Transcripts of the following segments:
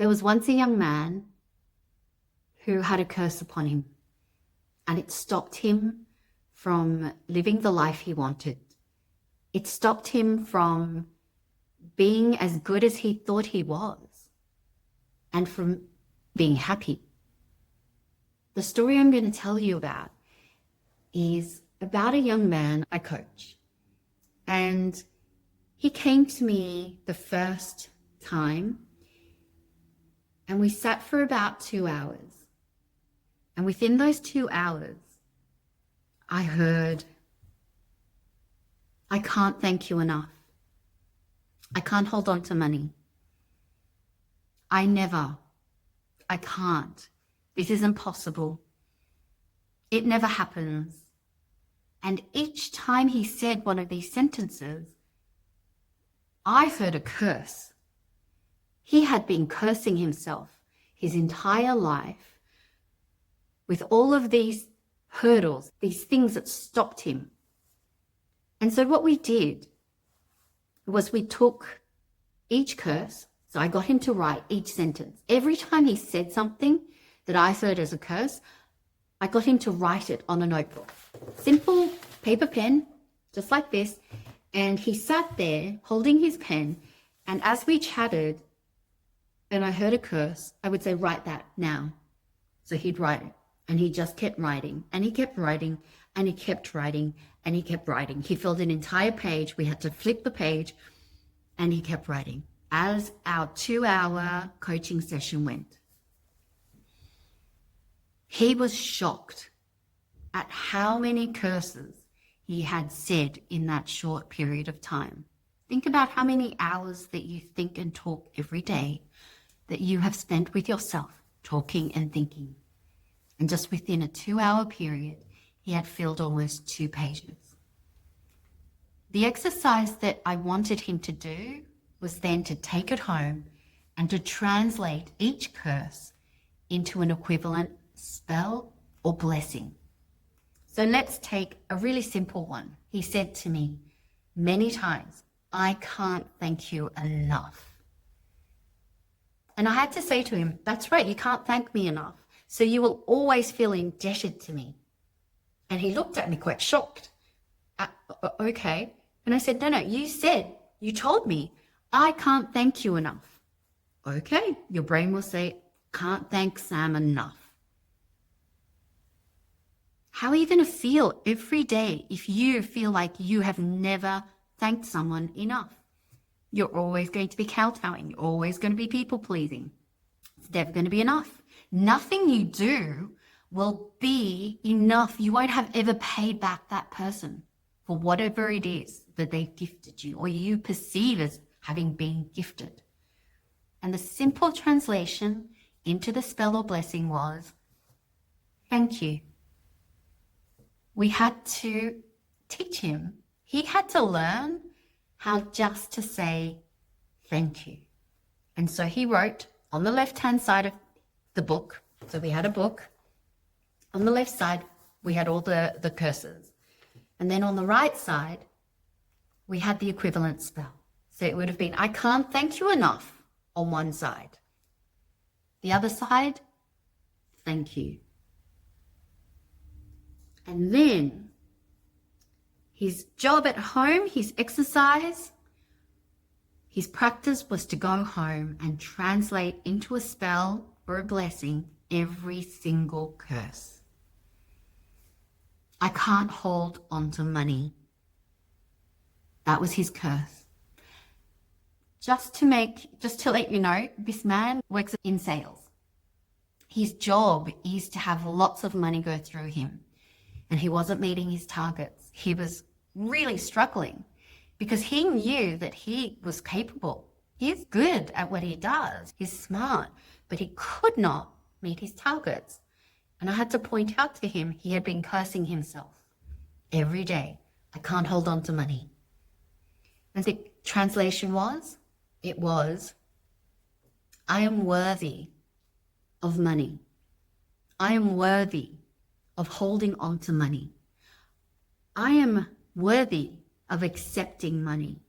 There was once a young man who had a curse upon him, and it stopped him from living the life he wanted. It stopped him from being as good as he thought he was and from being happy. The story I'm going to tell you about is about a young man I coach. And he came to me the first time, and we sat for about 2 hours. And within those 2 hours, I heard, "I can't thank you enough. I can't hold on to money. I can't. This isn't possible. It never happens." And each time he said one of these sentences, I heard a curse. He had been cursing himself his entire life with all of these hurdles, these things that stopped him. And so what we did was we took each curse. So I got him to write each sentence. Every time he said something that I heard as a curse, I got him to write it on a notebook. Simple paper pen, just like this. And he sat there holding his pen. And as we chatted and I heard a curse, I would say, "Write that now." So he'd write it. And he just kept writing, and he kept writing, and he kept writing, and he kept writing. He filled an entire page. We had to flip the page, and he kept writing as our 2-hour coaching session went. He was shocked at how many curses he had said in that short period of time. Think about how many hours that you think and talk every day that you have spent with yourself, talking and thinking. And just within a 2-hour period, he had filled almost 2 pages. The exercise that I wanted him to do was then to take it home and to translate each curse into an equivalent spell or blessing. So let's take a really simple one. He said to me many times, "I can't thank you enough." And I had to say to him, "That's right, you can't thank me enough. So you will always feel indebted to me." And he looked at me quite shocked. Okay. And I said, no, you told me, "I can't thank you enough." Okay. Your brain will say, "Can't thank Sam enough." How are you going to feel every day if you feel like you have never thanked someone enough? You're always going to be kowtowing. You're always going to be people pleasing. It's never going to be enough. Nothing you do will be enough. You won't have ever paid back that person for whatever it is that they gifted you or you perceive as having been gifted. And the simple translation into the spell or blessing was, "Thank you." We had to teach him. He had to learn how just to say thank you. And so he wrote on the left-hand side of the book. So we had a book. On the left side, we had all the curses. And then on the right side, we had the equivalent spell. So it would have been, "I can't thank you enough" on one side. The other side, "Thank you." And then his job at home, his exercise, his practice was to go home and translate into a spell or a blessing every single curse. "I can't hold on to money." That was his curse. Just to let you know, this man works in sales. His job is to have lots of money go through him. And he wasn't meeting his targets. He was really struggling because he knew that he was capable. He's good at what he does. He's smart, but he could not meet his targets. And I had to point out to him he had been cursing himself every day. "I can't hold on to money." And the translation was, "I am worthy of money. I am worthy of holding on to money. I am worthy of accepting money."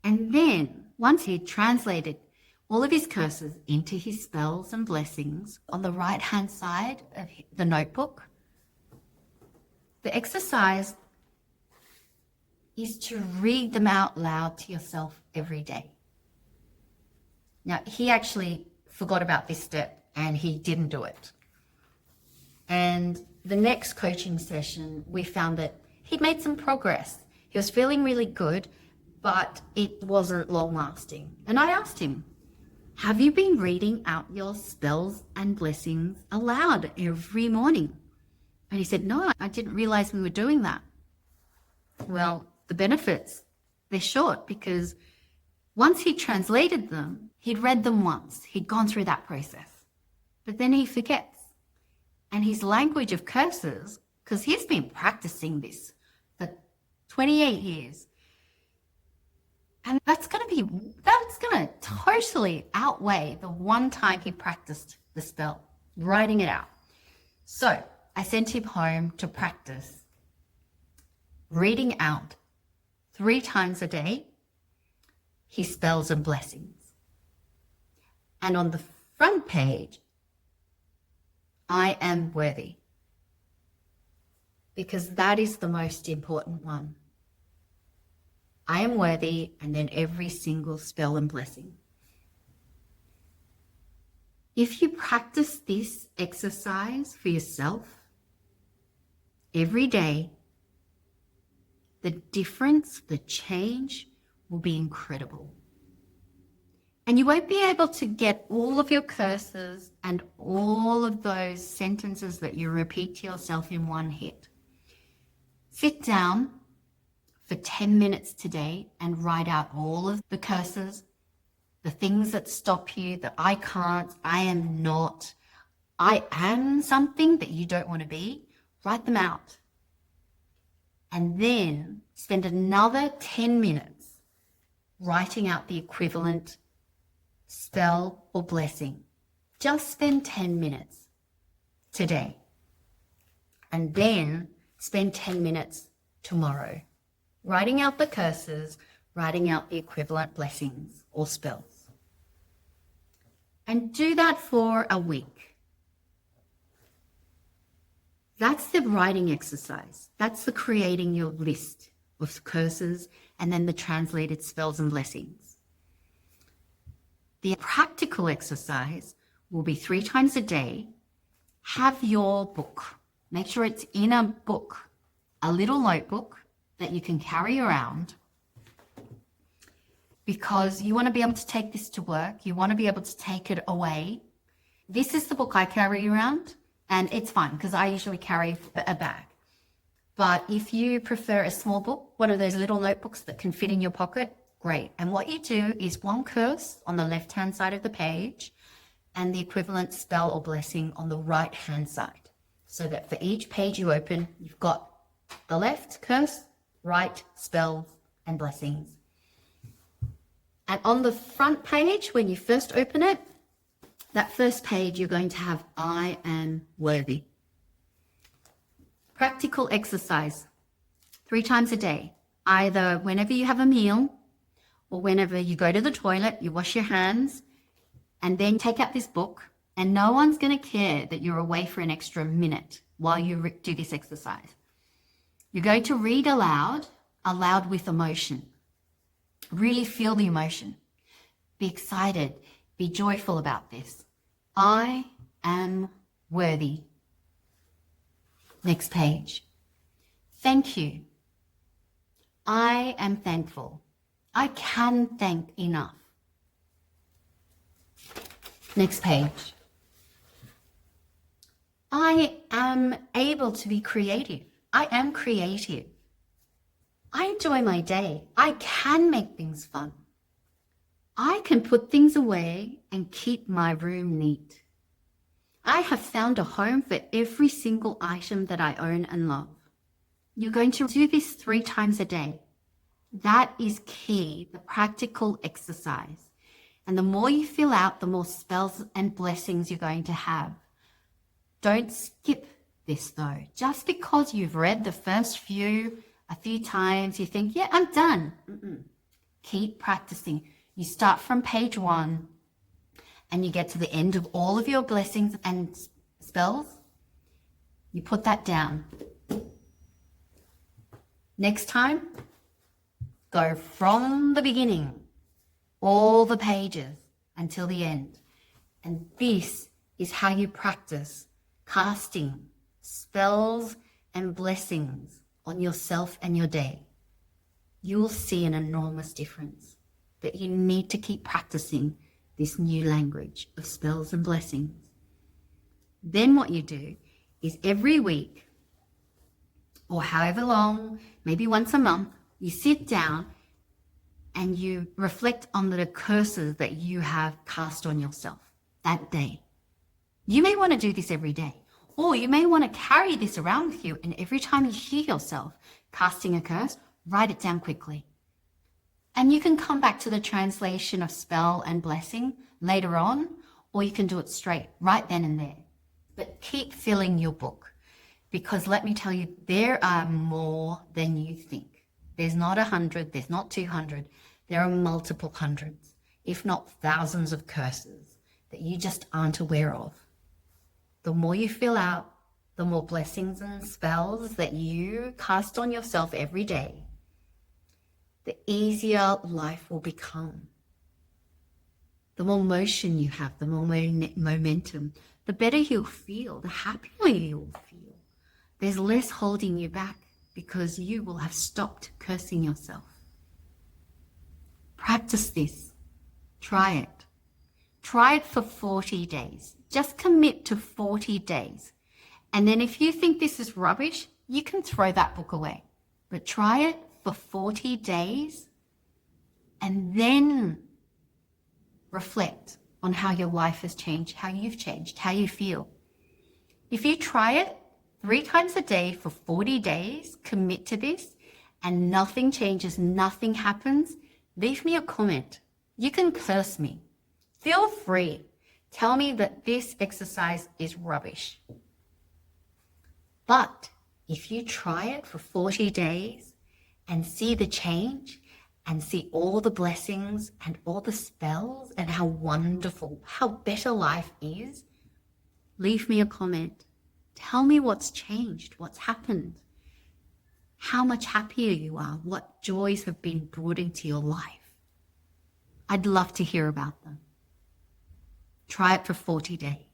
And then once he translated all of his curses into his spells and blessings on the right-hand side of the notebook. The exercise is to read them out loud to yourself every day. Now, he actually forgot about this step and he didn't do it. And the next coaching session, we found that he'd made some progress. He was feeling really good, but it wasn't long lasting. And I asked him, have you been reading out your spells and blessings aloud every morning? And he said, no, I didn't realize we were doing that. Well, the benefits, they're short, because once he translated them, he'd read them once. He'd gone through that process. But then he forgets. And his language of curses, because he's been practicing this for 28 years, and that's going to totally outweigh the one time he practiced the spell, writing it out. So I sent him home to practice reading out 3 times a day his spells and blessings. And on the front page, I am worthy, because that is the most important one. I am worthy, and then every single spell and blessing. If you practice this exercise for yourself every day, the difference, the change will be incredible. And you won't be able to get all of your curses and all of those sentences that you repeat to yourself in one hit. Sit down for 10 minutes today and write out all of the curses, the things that stop you, that I can't, I am not, I am something that you don't want to be. Write them out. And then spend another 10 minutes writing out the equivalent spell or blessing. Just spend 10 minutes today. And then spend 10 minutes tomorrow writing out the curses, writing out the equivalent blessings or spells. And do that for a week. That's the writing exercise. That's the creating your list of curses and then the translated spells and blessings. The practical exercise will be 3 times a day. Have your book. Make sure it's in a book, a little notebook that you can carry around, because you want to be able to take this to work. You want to be able to take it away. This is the book I carry around, and it's fine because I usually carry a bag. But if you prefer a small book, one of those little notebooks that can fit in your pocket, great. And what you do is one curse on the left-hand side of the page and the equivalent spell or blessing on the right-hand side. So that for each page you open, you've got the left curse, right spells and blessings. And on the front page, when you first open it, that first page, you're going to have I am worthy. Practical exercise, 3 times a day, either whenever you have a meal or whenever you go to the toilet, you wash your hands, and then take out this book, and no one's going to care that you're away for an extra minute while you do this exercise. You're going to read aloud with emotion. Really feel the emotion. Be excited. Be joyful about this. I am worthy. Next page. Thank you. I am thankful. I can thank enough. Next page. I am able to be creative. I am creative. I enjoy my day. I can make things fun. I can put things away and keep my room neat. I have found a home for every single item that I own and love. You're going to do this 3 times a day. That is key, the practical exercise. And the more you fill out, the more spells and blessings you're going to have. Don't skip this though. Just because you've read the first few a few times, you think, yeah, I'm done. Keep practicing. You start from page 1 and you get to the end of all of your blessings and spells, you put that down. Next time, go from the beginning, all the pages until the end. And this is how you practice casting spells and blessings on yourself and your day. You will see an enormous difference, but you need to keep practicing this new language of spells and blessings. Then what you do is every week, or however long, maybe once a month, you sit down and you reflect on the curses that you have cast on yourself that day. You may want to do this every day, or you may want to carry this around with you, and every time you hear yourself casting a curse, write it down quickly. And you can come back to the translation of spell and blessing later on, or you can do it straight right then and there. But keep filling your book, because let me tell you, there are more than you think. There's not 100, there's not 200, there are multiple hundreds, if not thousands of curses that you just aren't aware of. The more you fill out, the more blessings and spells that you cast on yourself every day, the easier life will become. The more motion you have, the more momentum, the better you'll feel, the happier you'll feel. There's less holding you back because you will have stopped cursing yourself. Practice this. Try it. Try it for 40 days. Just commit to 40 days. And then if you think this is rubbish, you can throw that book away. But try it for 40 days and then reflect on how your life has changed, how you've changed, how you feel. If you try it 3 times a day for 40 days, commit to this, and nothing changes, nothing happens, leave me a comment. You can curse me. Feel free. Tell me that this exercise is rubbish. But if you try it for 40 days and see the change and see all the blessings and all the spells and how wonderful, how better life is, leave me a comment. Tell me what's changed, what's happened, how much happier you are, what joys have been brought into your life. I'd love to hear about them. Try it for 40 days.